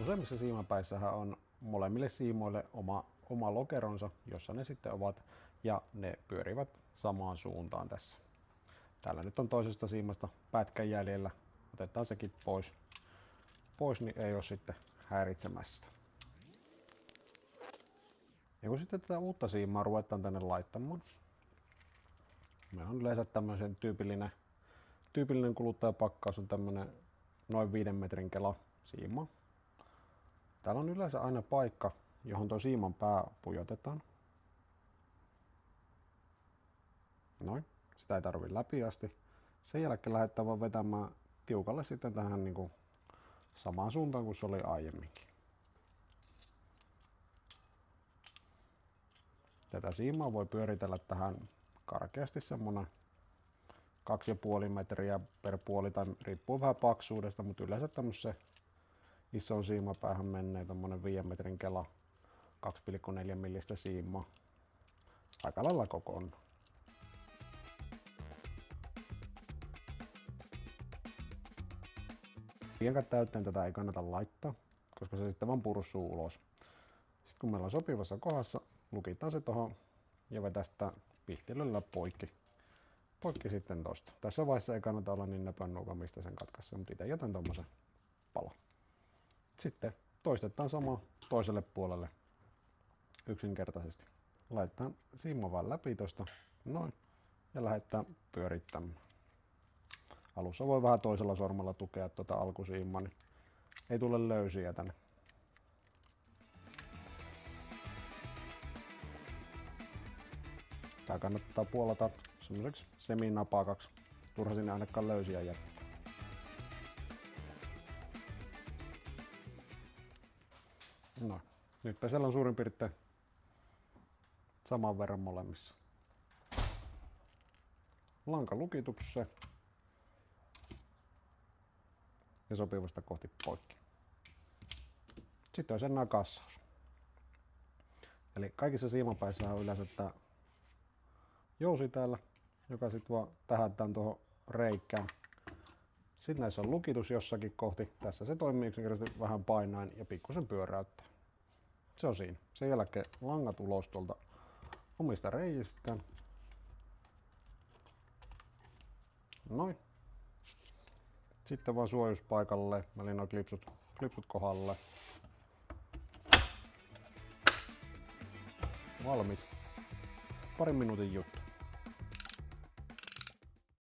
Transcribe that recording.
Useimmissa siimapäissähän on molemmille siimoille oma lokeronsa, jossa ne sitten ovat, ja ne pyörivät samaan suuntaan tässä. Täällä nyt on toisesta siimasta pätkä jäljellä. Otetaan sekin pois, niin ei ole sitten häiritsemässä. Ja kun sitten tätä uutta siimaa ruvetaan tänne laittamaan, meillä on yleensä tämmöisen tyypillinen kuluttajapakkaus on tämmönen noin 5 metrin kela siima. Täällä on yleensä aina paikka, johon tuo siiman pää pujotetaan. Noin, sitä ei tarvi läpi asti. Sen jälkeen lähdetään vaan vetämään tiukalle sitten tähän niin kuin samaan suuntaan kuin se oli aiemminkin. Tätä siimaa voi pyöritellä tähän karkeasti semmonen 2,5 metriä per puoli, tai riippuu vähän paksuudesta, mutta yleensä tämmöiseen isoon siimapäähän menee tommonen 5 metrin kela 2,4 millistä siimaa. Aika lailla kokoon. Liian täyteen tätä ei kannata laittaa, koska se sitten vaan pursuu ulos. Sitten kun meillä on sopivassa kohdassa, lukitaan se tohon ja vetästään pihtilöllä poikki sitten tosta. Tässä vaiheessa ei kannata olla niin nöpönnuuka, mistä sen katkaisee, mutta itse jätän tommosen palan. Sitten toistetaan sama toiselle puolelle yksinkertaisesti. Laitetaan siima vaan läpi tosta, noin, ja lähdetään pyörittämään. Alussa voi vähän toisella sormella tukea tuota alkusiimaa, niin ei tule löysiä tänne. Tää kannattaa puolata semmoiseksi seminapakaksi, turha sinne ainakaan löysiä jättää. No, nyt pesellä on suurin piirtein saman verran molemmissa. Lanka lukitukseen ja sopivasta kohti poikki. Sitten olisi enää kassaus. Eli kaikissa siimapäissä on yleensä tää jousi täällä, joka sitten vaan tähätään tuohon reikään. Sitten näissä on lukitus jossakin kohti. Tässä se toimii yksinkertaisesti vähän painaen ja pikkusen pyöräyttää. Se on siinä. Sen jälkeen langat ulos tuolta omista reiistään. Noin. Sitten vaan suojus paikalle, eli nuo klipsut kohdalle. Valmis. Parin minuutin juttu.